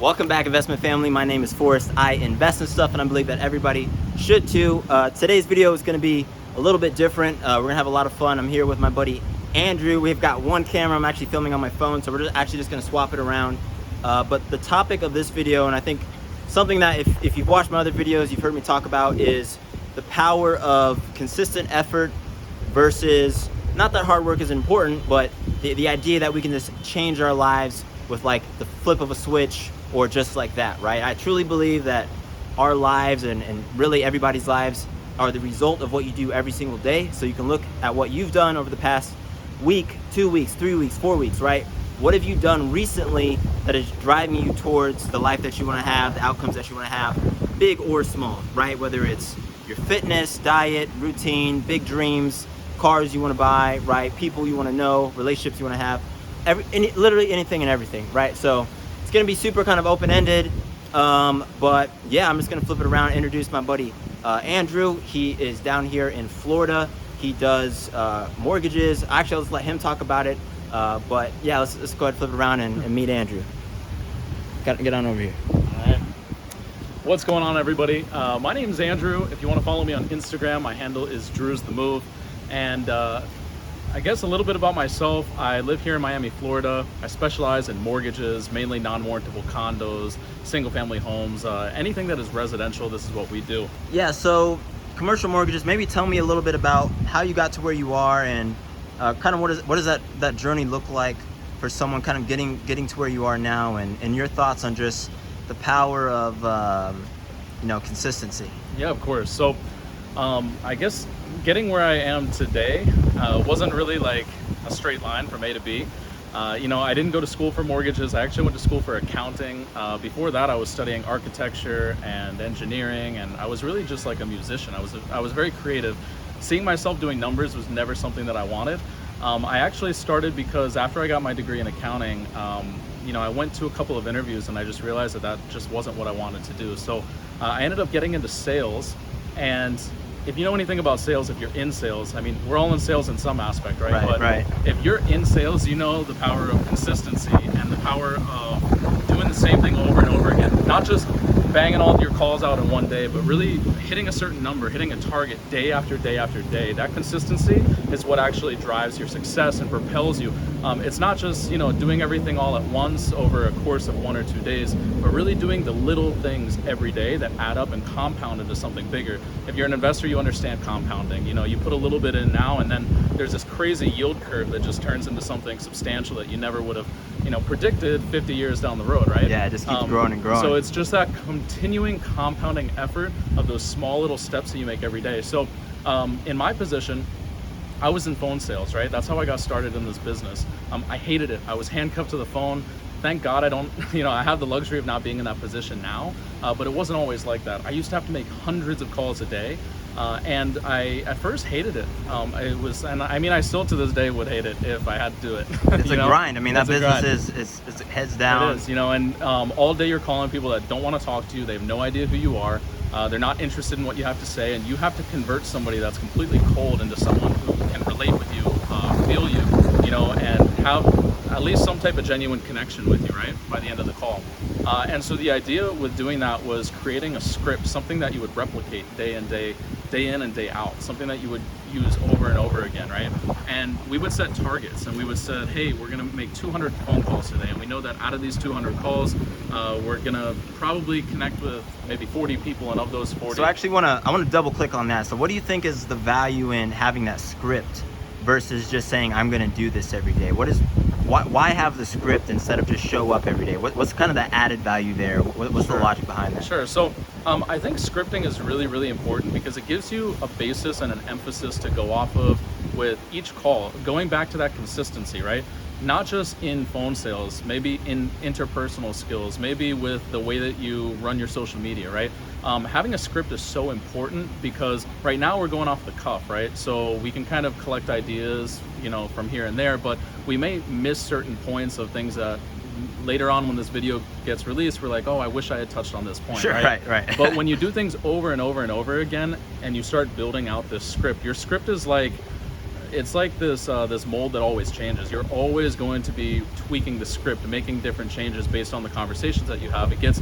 Welcome back, investment family. My name is Forrest. I invest in stuff, and I believe that everybody should too. Today's video is going to be a little bit different. We're going to have a lot of fun. I'm here with my buddy Andrew. We've got one camera. I'm actually filming on my phone, so we're actually just going to swap it around. But the topic of this video, and I think something that if you've watched my other videos, you've heard me talk about, is the power of consistent effort versus, not that hard work is important, but the idea that we can just change our lives with like the flip of a switch or just like that, right? I truly believe that our lives and really everybody's lives are the result of what you do every single day. So you can look at what you've done over the past week, 2 weeks, 3 weeks, 4 weeks, right? What have you done recently that is driving you towards the life that you want to have, the outcomes that you want to have, big or small, right? Whether it's your fitness, diet, routine, big dreams, cars you want to buy, right? People you want to know, relationships you want to have, literally anything and everything, right? So it's going to be super kind of open-ended, but yeah, I'm just going to flip it around and introduce my buddy Andrew. He is down here in Florida. He does mortgages. Actually, let's let him talk about it, but yeah, let's go ahead and flip it around and meet Andrew. Get on over here. All right. What's going on, everybody? My name is Andrew. If you want to follow me on Instagram, my handle is Drew's the Move. And I guess a little bit about myself. I live here in Miami, Florida. I specialize in mortgages, mainly non-warrantable condos, single-family homes, anything that is residential. This is what we do. Yeah, so commercial mortgages. Maybe tell me a little bit about how you got to where you are, and kind of what does that journey look like for someone kind of getting to where you are now, and your thoughts on just the power of consistency. Yeah, of course. So I guess getting where I am today wasn't really like a straight line from A to B. I didn't go to school for mortgages. I actually went to school for accounting. Before that, I was studying architecture and engineering, and I was really just like a musician. I was very creative. Seeing myself doing numbers was never something that I wanted. I actually started because after I got my degree in accounting, I went to a couple of interviews and I just realized that just wasn't what I wanted to do. So I ended up getting into sales. And if you know anything about sales, if you're in sales, I mean, we're all in sales in some aspect, right? Right. If you're in sales, you know the power of consistency and the power of doing the same thing over and over again. Not just banging all your calls out in one day, but really hitting a certain number, hitting a target day after day after day. That consistency is what actually drives your success and propels you. It's not just doing everything all at once over a course of 1 or 2 days, but really doing the little things every day that add up and compound into something bigger. If you're an investor, you understand compounding. You put a little bit in now, and then there's this crazy yield curve that just turns into something substantial that you never would have predicted 50 years down the road, right? Yeah, it just keeps growing and growing. So it's just that continuing compounding effort of those small little steps that you make every day. So in my position, I was in phone sales, right? That's how I got started in this business. I hated it. I was handcuffed to the phone. Thank God I don't, I have the luxury of not being in that position now, but it wasn't always like that. I used to have to make hundreds of calls a day. And I at first hated it. I still to this day would hate it if I had to do it. It's a grind. I mean, that business is heads down. It is, and all day you're calling people that don't want to talk to you. They have no idea who you are. They're not interested in what you have to say, and you have to convert somebody that's completely cold into someone who can relate with you, feel you, and have at least some type of genuine connection with you, right, by the end of the call. And so the idea with doing that was creating a script, something that you would replicate day in and day out, something that you would use over and over again, right? And we would set targets, and we would say, hey, we're gonna make 200 phone calls today, and we know that out of these 200 calls, we're gonna probably connect with maybe 40 people, and of those 40. So actually I wanna double click on that. So what do you think is the value in having that script versus just saying, I'm gonna do this every day? Why have the script instead of just show up every day? What's kind of the added value there? What's the logic behind that? Sure. So I think scripting is really, really important because it gives you a basis and an emphasis to go off of with each call. Going back to that consistency, right? Not just in phone sales, maybe in interpersonal skills, maybe with the way that you run your social media, right? Having a script is so important because right now we're going off the cuff, right? So we can kind of collect ideas, from here and there, but we may miss certain points of things that later on when this video gets released, we're like, oh, I wish I had touched on this point. Sure, right. But when you do things over and over and over again, and you start building out this script, your script is like, it's like this this mold that always changes. You're always going to be tweaking the script, making different changes based on the conversations that you have. It gets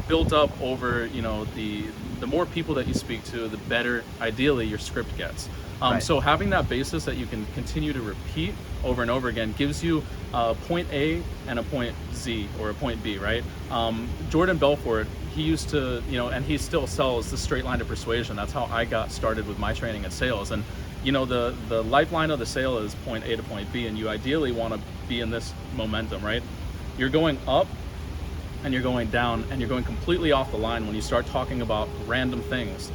built up over, you know, the more people that you speak to, the better ideally your script gets. Right. So having that basis that you can continue to repeat over and over again gives you a point A and a point Z, or a point B, right? Jordan Belfort, he used to, you know, and he still sells the straight line to persuasion. That's how I got started with my training in sales. And you know, the lifeline of the sale is point A to point B, and you ideally want to be in this momentum, right? You're going up and you're going down, and you're going completely off the line when you start talking about random things.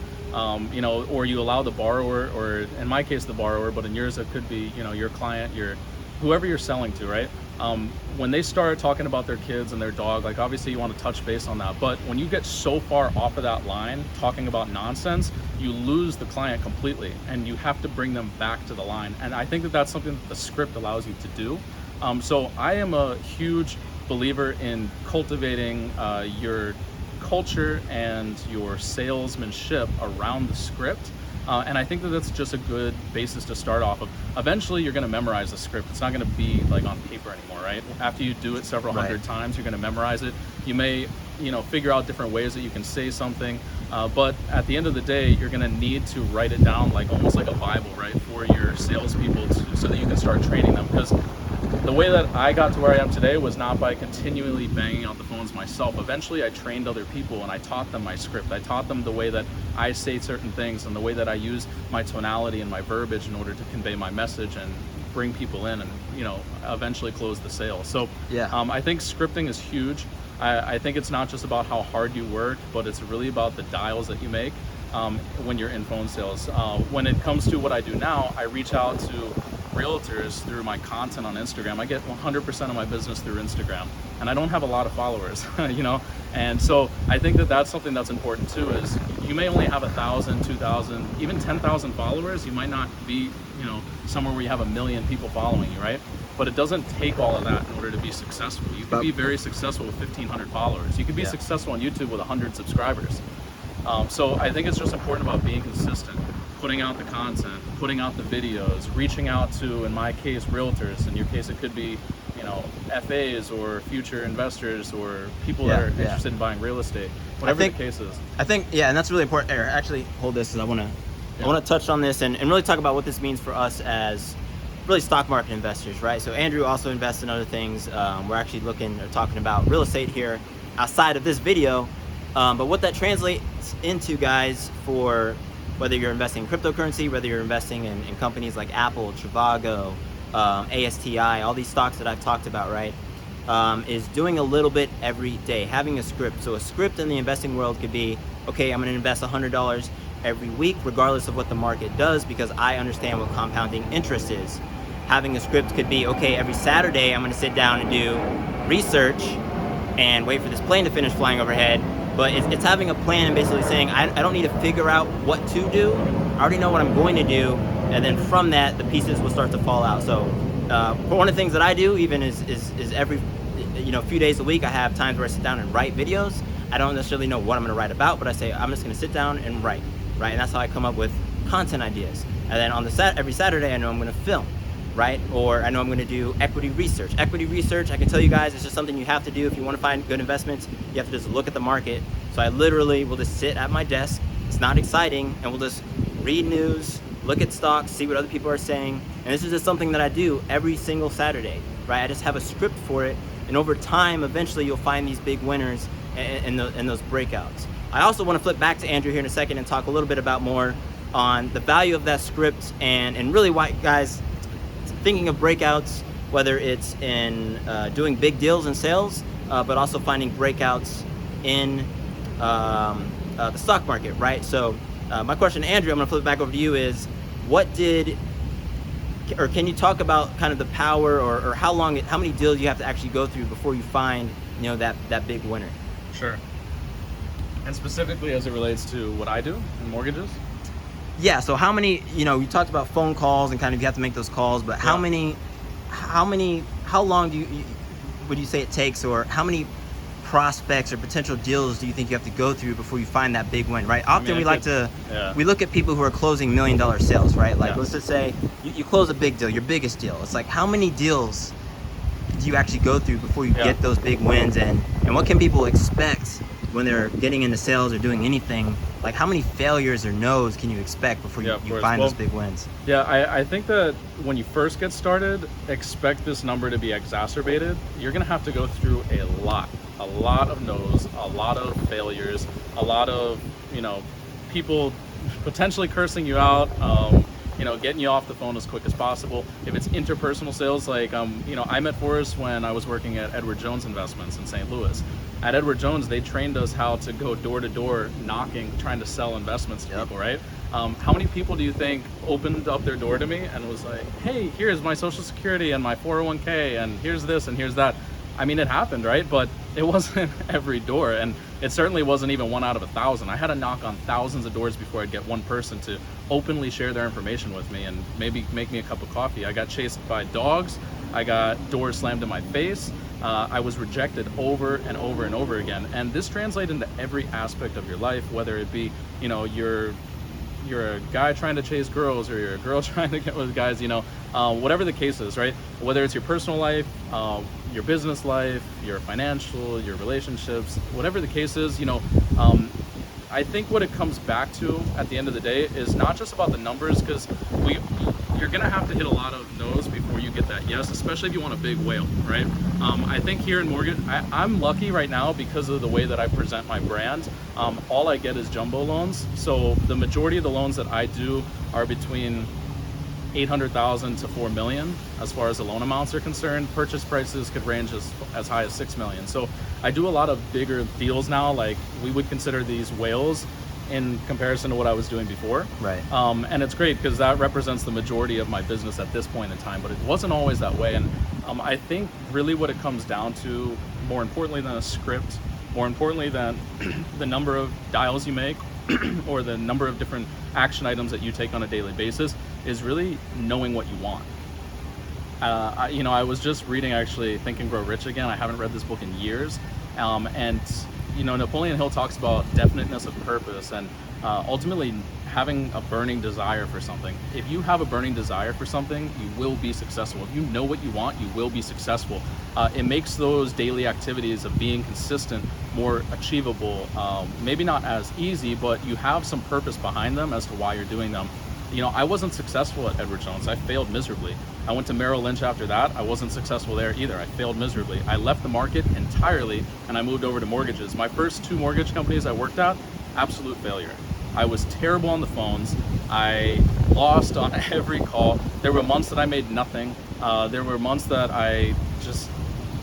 You know, or you allow the borrower, or in my case the borrower, but in yours it could be, you know, your client, your whoever you're selling to, right? When they start talking about their kids and their dog, like obviously you want to touch base on that, but when you get so far off of that line talking about nonsense, you lose the client completely, and you have to bring them back to the line. And I think that that's something that the script allows you to do. So I am a huge believer in cultivating your culture and your salesmanship around the script. And I think that that's just a good basis to start off of. Eventually you're going to memorize the script. It's not going to be like on paper anymore, right? After you do it several hundred times, you're going to memorize it. You may, you know, figure out different ways that you can say something, but at the end of the day, you're going to need to write it down, like almost like a Bible, right, for your salespeople, so that you can start training them. Because the way that I got to where I am today was not by continually banging out the phones myself. Eventually I trained other people and I taught them my script. I taught them the way that I say certain things and the way that I use my tonality and my verbiage in order to convey my message and bring people in and, you know, eventually close the sale. So yeah, I think scripting is huge. I think it's not just about how hard you work, but it's really about the dials that you make when you're in phone sales. When it comes to what I do now, I reach out to realtors through my content on Instagram. I get 100% of my business through Instagram, and I don't have a lot of followers, you know? And so I think that that's something that's important too, is you may only have 1,000, 2,000, even 10,000 followers. You might not be, you know, somewhere where you have 1 million people following you, right? But it doesn't take all of that in order to be successful. You can be very successful with 1,500 followers. You can be successful on YouTube with 100 subscribers. So I think it's just important about being consistent, putting out the content, putting out the videos, reaching out to, in my case, realtors. In your case, it could be, you know, FAs or future investors or people that are interested in buying real estate, whatever the case is. I think, yeah, and that's really important. Actually, hold this, because I want to touch on this and really talk about what this means for us as really stock market investors, right? So Andrew also invests in other things. We're actually talking about real estate here outside of this video. But what that translates into, guys, for whether you're investing in cryptocurrency, whether you're investing in companies like Apple, Trivago, ASTI, all these stocks that I've talked about, right, is doing a little bit every day, having a script. So a script in the investing world could be, okay, I'm going to invest $100 every week, regardless of what the market does, because I understand what compounding interest is. Having a script could be, okay, every Saturday I'm going to sit down and do research and wait for this plane to finish flying overhead. But it's having a plan and basically saying, I don't need to figure out what to do. I already know what I'm going to do. And then from that, the pieces will start to fall out. So one of the things that I do even is every, you know, few days a week, I have times where I sit down and write videos. I don't necessarily know what I'm going to write about, but I say, I'm just going to sit down and write, right? And that's how I come up with content ideas. And then on every Saturday, I know I'm going to film, right? Or I know I'm going to do equity research. Equity research, I can tell you guys, it's just something you have to do if you want to find good investments. You have to just look at the market. So I literally will just sit at my desk. It's not exciting, and we'll just read news, look at stocks, see what other people are saying. And this is just something that I do every single Saturday, right? I just have a script for it, and over time, eventually you'll find these big winners in those breakouts. I also want to flip back to Andrew here in a second and talk a little bit about more on the value of that script and really why, guys, thinking of breakouts, whether it's in doing big deals in sales, but also finding breakouts in the stock market, right? So my question to Andrew, I'm gonna flip it back over to you, is can you talk about kind of the power or how many deals you have to actually go through before you find, you know, that big winner? Sure. And specifically as it relates to what I do in mortgages? Yeah, so how many, you know, you talked about phone calls and kind of you have to make those calls, but how long would you say it takes, or how many prospects or potential deals do you think you have to go through before you find that big win, right? Often we look at people who are closing $1 million sales, right? Like let's just say you close a big deal, your biggest deal. It's like, how many deals do you actually go through before you get those big wins, and what can people expect when they're getting into sales or doing anything? Like, how many failures or no's can you expect before you find those big wins? Yeah, I think that when you first get started, expect this number to be exacerbated. You're gonna have to go through a lot of no's, a lot of failures, a lot of, you know, people potentially cursing you out, you know, getting you off the phone as quick as possible. If it's interpersonal sales, like, you know, I met Forrest when I was working at Edward Jones Investments in St. Louis. At Edward Jones, they trained us how to go door to door, knocking, trying to sell investments to people, right? How many people do you think opened up their door to me and was like, hey, here's my Social Security and my 401k, and here's this and here's that? I mean, it happened, right? But it wasn't every door, and it certainly wasn't even 1 out of 1,000. I had to knock on thousands of doors before I'd get one person to openly share their information with me and maybe make me a cup of coffee. I got chased by dogs. I got doors slammed in my face. I was rejected over and over and over again. And this translates into every aspect of your life, whether it be, you know, you're a guy trying to chase girls, or you're a girl trying to get with guys, you know, whatever the case is, right? Whether it's your personal life, your business life, your financial, your relationships, whatever the case is, you know, I think what it comes back to at the end of the day is not just about the numbers, because you're gonna have to hit a lot of no's before you get that yes, especially if you want a big whale, right? I think here in mortgage, I'm lucky right now because of the way that I present my brand. All I get is jumbo loans. So the majority of the loans that I do are between 800,000 to 4 million as far as the loan amounts are concerned. Purchase prices could range as high as 6 million. So I do a lot of bigger deals now. Like, we would consider these whales in comparison to what I was doing before. Right. And it's great because that represents the majority of my business at this point in time, but it wasn't always that way. And I think really what it comes down to, more importantly than a script, more importantly than the number of dials you make or the number of different action items that you take on a daily basis, is really knowing what you want. You know, I was just reading actually Think and Grow Rich again. I haven't read this book in years. And you know, Napoleon Hill talks about definiteness of purpose and ultimately having a burning desire for something. If you have a burning desire for something, you will be successful. If you know what you want, you will be successful. It makes those daily activities of being consistent more achievable. Maybe not as easy, but you have some purpose behind them as to why you're doing them. You know, I wasn't successful at Edward Jones. I failed miserably. I went to Merrill Lynch after that. I wasn't successful there either. I failed miserably. I left the market entirely and I moved over to mortgages. My first 2 mortgage companies I worked at, absolute failure. I was terrible on the phones. I lost on every call. There were months that I made nothing. There were months that I just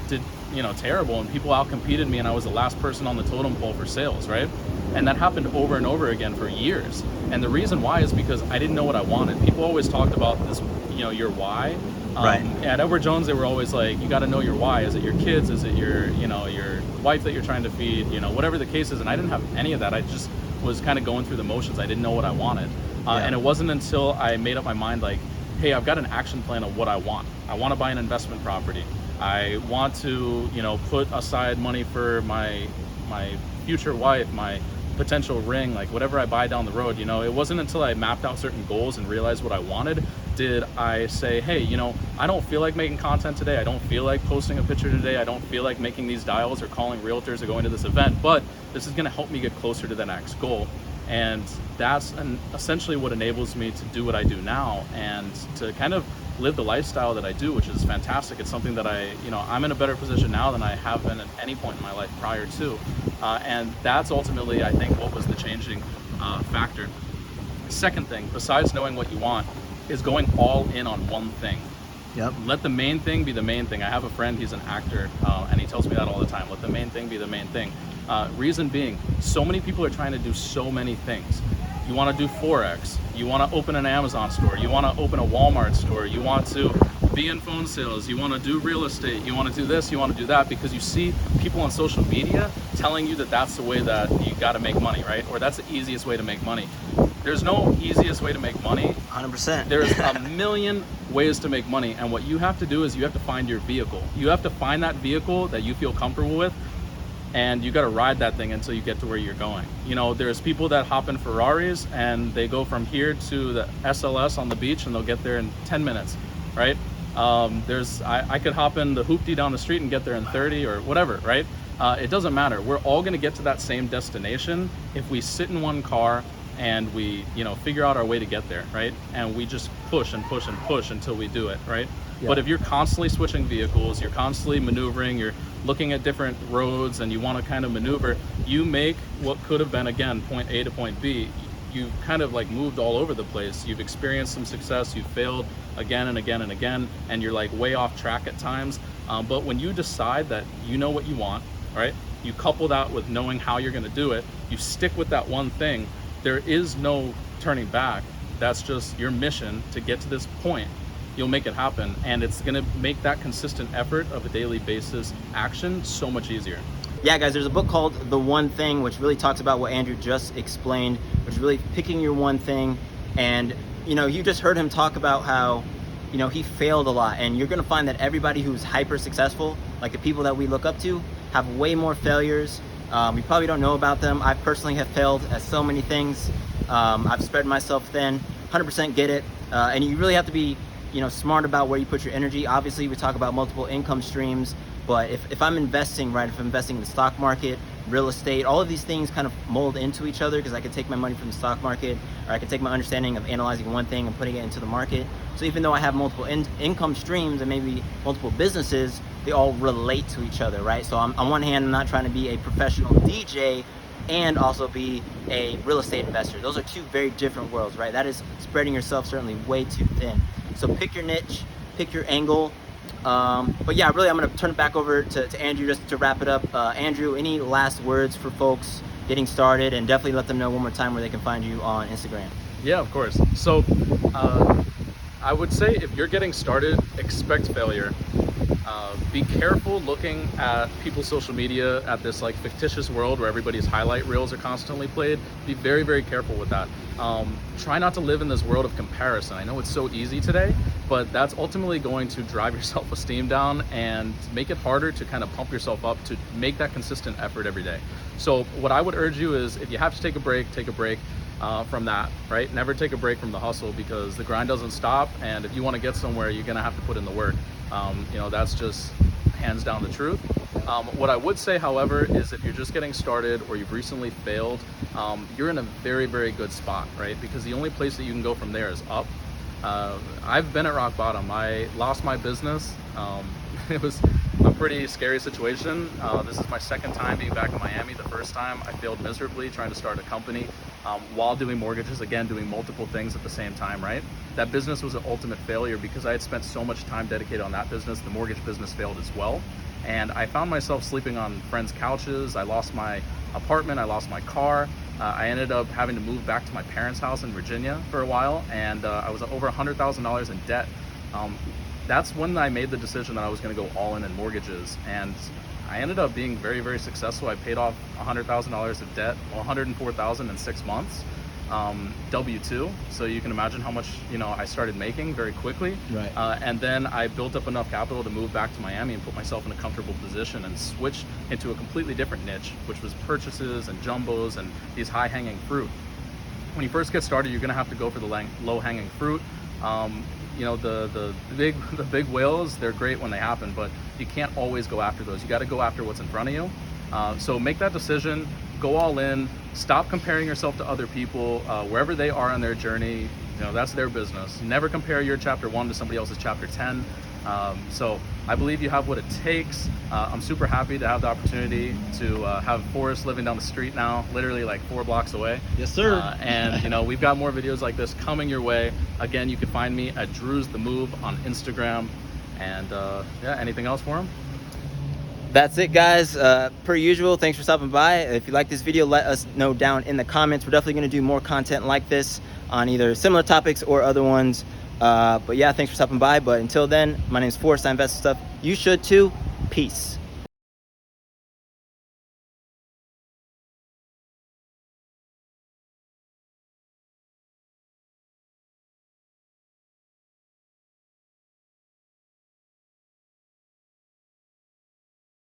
did, you know, terrible, and people outcompeted me and I was the last person on the totem pole for sales, right? And that happened over and over again for years. And the reason why is because I didn't know what I wanted. People always talked about this, you know, your why. Right. At Edward Jones, they were always like, you got to know your why. Is it your kids? Is it your, you know, your wife that you're trying to feed? You know, whatever the case is. And I didn't have any of that. I just was kind of going through the motions. I didn't know what I wanted. And it wasn't until I made up my mind, like, hey, I've got an action plan of what I want. I want to buy an investment property. I want to, you know, put aside money for my future wife, my potential ring, like whatever I buy down the road. You know, it wasn't until I mapped out certain goals and realized what I wanted did I say, hey, you know, I don't feel like making content today. I don't feel like posting a picture today. I don't feel like making these dials or calling realtors or going to this event, but this is going to help me get closer to the next goal. And that's essentially what enables me to do what I do now and to kind of live the lifestyle that I do, which is fantastic. It's something that I'm in a better position now than I have been at any point in my life prior to. And that's ultimately, I think, what was the changing factor. Second thing, besides knowing what you want, is going all in on one thing. Yep. Let the main thing be the main thing. I have a friend, he's an actor, and he tells me that all the time. Let the main thing be the main thing. Reason being, so many people are trying to do so many things. You want to do Forex, you want to open an Amazon store, you want to open a Walmart store, you want to be in phone sales, you want to do real estate, you want to do this, you want to do that, because you see people on social media telling you that that's the way that you got to make money, right? Or that's the easiest way to make money. There's no easiest way to make money. 100%. There's a million ways to make money, and what you have to do is you have to find your vehicle. You have to find that vehicle that you feel comfortable with. and you got to ride that thing until you get to where you're going. You know, there's people that hop in Ferraris and they go from here to the SLS on the beach and they'll get there in 10 minutes, right? I could hop in the hoopty down the street and get there in 30 or whatever, right? It doesn't matter. We're all going to get to that same destination if we sit in one car and we, you know, figure out our way to get there, right? And we just push and push and push until we do it, right? Yeah. But if you're constantly switching vehicles, you're constantly maneuvering, you're looking at different roads and you want to kind of maneuver, you make what could have been, again, point A to point B. You've kind of like moved all over the place. You've experienced some success, you've failed again and again and again, and you're like way off track at times. But when you decide that you know what you want, right? You couple that with knowing how you're going to do it, you stick with that one thing, there is no turning back. That's just your mission to get to this point. You'll make it happen, and it's going to make that consistent effort of a daily basis action so much easier. Yeah, guys, there's a book called The One Thing, which really talks about what Andrew just explained, which is really picking your one thing. And, you know, you just heard him talk about how, you know, he failed a lot. And you're going to find that everybody who's hyper successful, like the people that we look up to, have way more failures. We probably don't know about them. I personally have failed at so many things. I've spread myself thin, 100% get it. And you really have to be, you know, smart about where you put your energy. Obviously, we talk about multiple income streams, but if I'm investing, right, if I'm investing in the stock market, real estate, all of these things kind of mold into each other, because I could take my money from the stock market, or I could take my understanding of analyzing one thing and putting it into the market. So even though I have multiple income streams and maybe multiple businesses, they all relate to each other, right? So on one hand, I'm not trying to be a professional DJ and also be a real estate investor. Those are two very different worlds, right? That is spreading yourself certainly way too thin. So pick your niche, pick your angle. But yeah, really, I'm going to turn it back over to Andrew just to wrap it up. Andrew, any last words for folks getting started, and definitely let them know one more time where they can find you on Instagram. Yeah, of course. So I would say if you're getting started, expect failure. Be careful looking at people's social media, at this like fictitious world where everybody's highlight reels are constantly played. Be very, very careful with that. Try not to live in this world of comparison. I know it's so easy today, but that's ultimately going to drive your self-esteem down and make it harder to kind of pump yourself up to make that consistent effort every day. So what I would urge you is, if you have to take a break from that, right? Never take a break from the hustle, because the grind doesn't stop, and if you want to get somewhere, you're gonna have to put in the work. You know, that's just hands down the truth. What I would say, however, is if you're just getting started or you've recently failed, you're in a very, very good spot, right? Because the only place that you can go from there is up. I've been at rock bottom. I lost my business. It was a pretty scary situation. This is my second time being back in Miami. The first time I failed miserably trying to start a company while doing mortgages, again, doing multiple things at the same time, right? That business was an ultimate failure because I had spent so much time dedicated on that business. The mortgage business failed as well. And I found myself sleeping on friends' couches. I lost my apartment, I lost my car. I ended up having to move back to my parents' house in Virginia for a while, and I was over $100,000 in debt. That's when I made the decision that I was going to go all in mortgages, and I ended up being very, very successful. I paid off $100,000 of debt, $104,000 in 6 months, W-2. So you can imagine how much, you know, I started making very quickly. Right. And then I built up enough capital to move back to Miami and put myself in a comfortable position and switch into a completely different niche, which was purchases and jumbos and these high-hanging fruit. When you first get started, you're going to have to go for the low-hanging fruit. You know, the big whales, they're great when they happen, but you can't always go after those. You got to go after what's in front of you. So make that decision, go all in, stop comparing yourself to other people, wherever they are on their journey. You know, that's their business. Never compare your chapter 1 to somebody else's chapter 10. So I believe you have what it takes. I'm super happy to have the opportunity to have Forrest living down the street now, literally like 4 blocks away. Yes, sir. And you know, we've got more videos like this coming your way. Again, you can find me at Drew's The Move on Instagram. And yeah, anything else for him? That's it, guys. Per usual, thanks for stopping by. If you like this video, let us know down in the comments. We're definitely going to do more content like this on either similar topics or other ones. But yeah, thanks for stopping by. But until then, my name is Forrest. I invest in stuff. You should too. Peace.